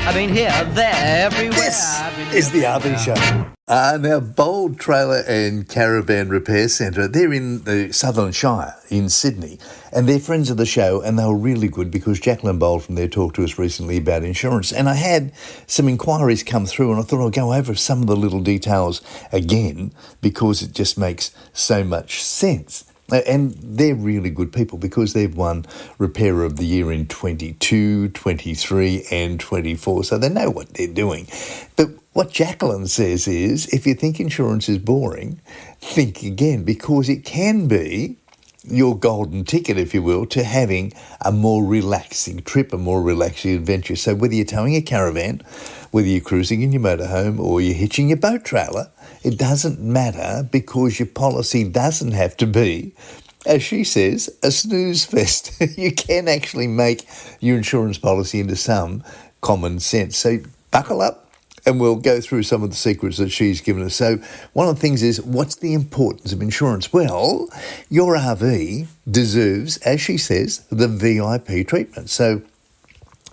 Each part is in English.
I've been here, there, everywhere. This is the RV Show. Now, Bold Trailer and Caravan Repair Centre, they're in the Southern Shire in Sydney, and they're friends of the show, and they were really good because Jacqueline Bold from there talked to us recently about insurance, and I had some inquiries come through, and I thought I'll go over some of the little details again because it just makes so much sense. And they're really good people because they've won Repairer of the Year in 22, 23 and 24, so they know what they're doing. But what Jacqueline says is, if you think insurance is boring, think again, because it can be your golden ticket, if you will, to having a more relaxing trip, a more relaxing adventure. So whether you're towing a caravan, whether you're cruising in your motorhome or you're hitching your boat trailer, it doesn't matter because your policy doesn't have to be, as she says, a snooze fest. You can actually make your insurance policy into some common sense. So buckle up and we'll go through some of the secrets that she's given us. So one of the things is, what's the importance of insurance? Well, your RV deserves, as she says, the VIP treatment. So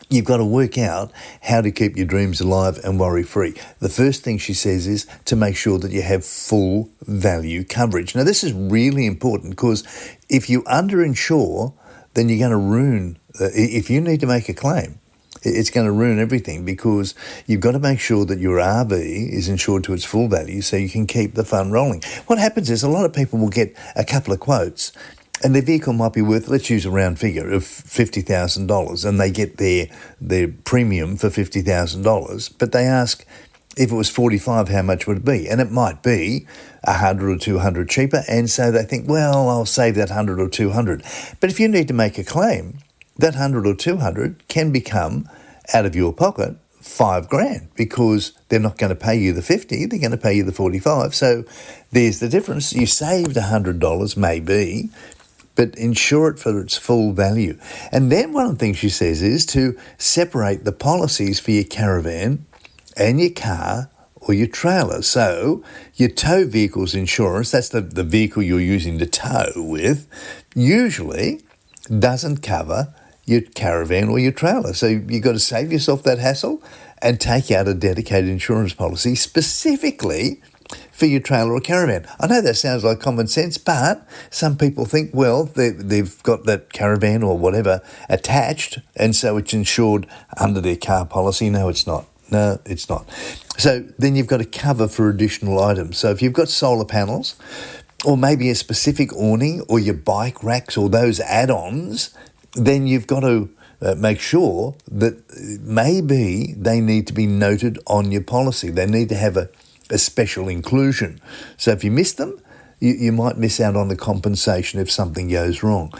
you've got to work out how to keep your dreams alive and worry-free. The first thing she says is to make sure that you have full value coverage. Now, this is really important because if you underinsure, then you're going to ruin, if you need to make a claim, it's going to ruin everything because you've got to make sure that your RV is insured to its full value so you can keep the fun rolling. What happens is a lot of people will get a couple of quotes and their vehicle might be worth, let's use a round figure of $50,000, and they get their premium for $50,000, but they ask, if it was 45, how much would it be? And it might be 100 or 200 cheaper, and so they think, well, I'll save that 100 or 200. But if you need to make a claim, that 100 or 200 can become, out of your pocket, $5,000 because they're not going to pay you the 50, they're going to pay you the 45. So there's the difference. You saved $100 maybe, but insure it for its full value. And then one of the things she says is to separate the policies for your caravan and your car or your trailer. So your tow vehicle's insurance, that's the vehicle you're using to tow with, usually doesn't cover your caravan or your trailer. So you've got to save yourself that hassle and take out a dedicated insurance policy specifically for your trailer or caravan. I know that sounds like common sense, but some people think, well, they've got that caravan or whatever attached, and so it's insured under their car policy. No, it's not. No, it's not. So then you've got to cover for additional items. So if you've got solar panels, or maybe a specific awning, or your bike racks, or those add-ons, then you've got to make sure that maybe they need to be noted on your policy. They need to have a special inclusion. So if you miss them, you might miss out on the compensation if something goes wrong.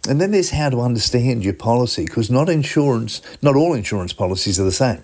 And then there's how to understand your policy, because not all insurance policies are the same.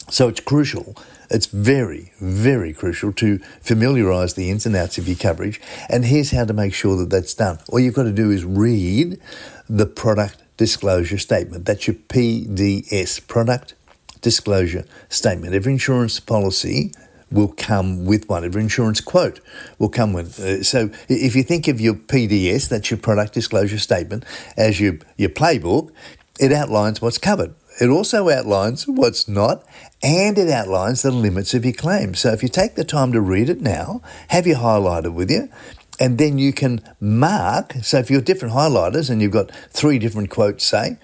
So it's crucial. It's very, very crucial to familiarise the ins and outs of your coverage. And here's how to make sure that that's done. All you've got to do is read the product disclosure statement. That's your PDS, product disclosure statement. Every insurance policy will come with one. Every insurance quote will come with. So if you think of your PDS, that's your product disclosure statement, as your playbook, it outlines what's covered. It also outlines what's not, and it outlines the limits of your claim. So if you take the time to read it now, have your highlighter with you, and then you can mark. So if you've got different highlighters and you've got 3 different quotes, say,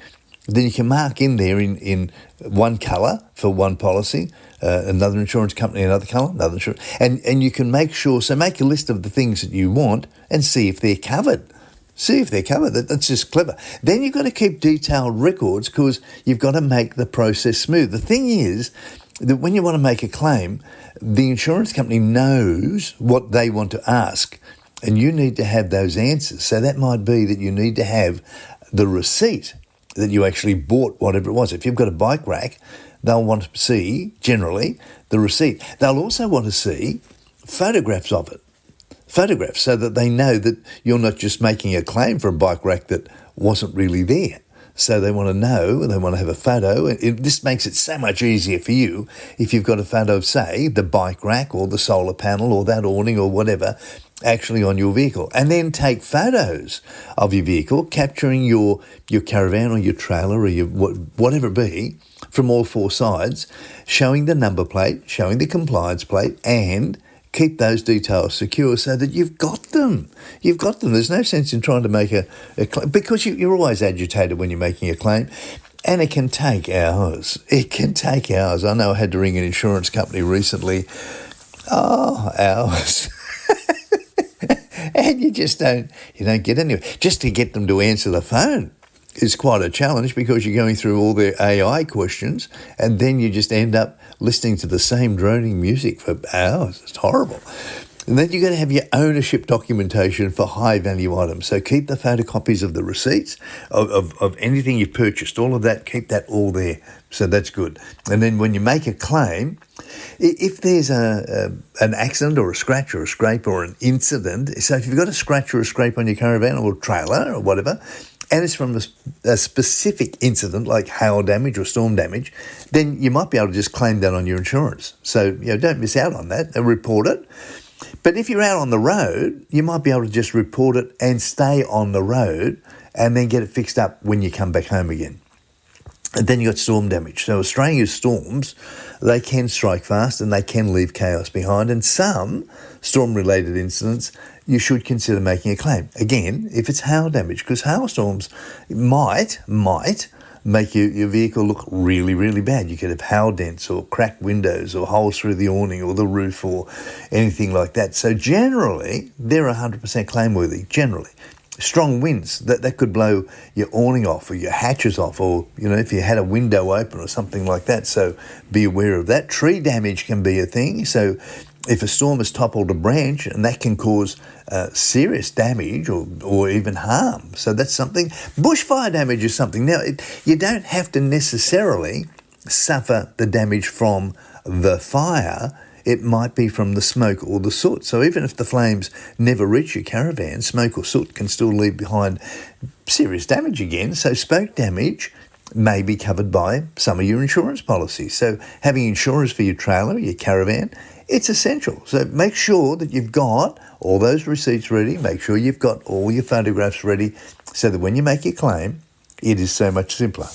then you can mark in there in one colour for one policy, another insurance company, another colour, another insurance, and you can make sure, so make a list of the things that you want and see if they're covered. See if they're covered. That's just clever. Then you've got to keep detailed records because you've got to make the process smooth. The thing is that when you want to make a claim, the insurance company knows what they want to ask, and you need to have those answers. So that might be that you need to have the receipt that you actually bought whatever it was. If you've got a bike rack, they'll want to see, generally, the receipt. They'll also want to see photographs of it. Photographs, so that they know that you're not just making a claim for a bike rack that wasn't really there. So they want to know, they want to have a photo. This makes it so much easier for you if you've got a photo of, say, the bike rack or the solar panel or that awning or whatever actually on your vehicle. And then take photos of your vehicle, capturing your caravan or your trailer or your whatever it be, from all four sides, showing the number plate, showing the compliance plate, and keep those details secure so that you've got them. You've got them. There's no sense in trying to make a claim, because you're always agitated when you're making a claim, and it can take hours. It can take hours. I know I had to ring an insurance company recently. Oh, hours. And you don't get anywhere. Just to get them to answer the phone is quite a challenge, because you're going through all their AI questions, and then you just end up listening to the same droning music for hours. It's horrible. And then you've got to have your ownership documentation for high-value items. So keep the photocopies of the receipts, of anything you've purchased, all of that, keep that all there. So that's good. And then when you make a claim, if there's an accident or a scratch or a scrape or an incident, so if you've got a scratch or a scrape on your caravan or trailer or whatever, and it's from a specific incident like hail damage or storm damage, then you might be able to just claim that on your insurance. So don't miss out on that and report it. But if you're out on the road, you might be able to just report it and stay on the road and then get it fixed up when you come back home again. And then you got storm damage. So Australia's storms, they can strike fast and they can leave chaos behind. And some storm-related incidents, you should consider making a claim. Again, if it's hail damage, because hailstorms might make your vehicle look really, really bad. You could have hail dents or cracked windows or holes through the awning or the roof or anything like that. So generally, they're 100% claimworthy, generally. Strong winds, that could blow your awning off or your hatches off, or, if you had a window open or something like that. So be aware of that. Tree damage can be a thing. So if a storm has toppled a branch, and that can cause serious damage or even harm. So that's something. Bushfire damage is something. Now, you don't have to necessarily suffer the damage from the fire. It might be from the smoke or the soot. So even if the flames never reach your caravan, smoke or soot can still leave behind serious damage again. So smoke damage may be covered by some of your insurance policies. So having insurance for your trailer, your caravan, it's essential. So make sure that you've got all those receipts ready. Make sure you've got all your photographs ready, so that when you make your claim, it is so much simpler.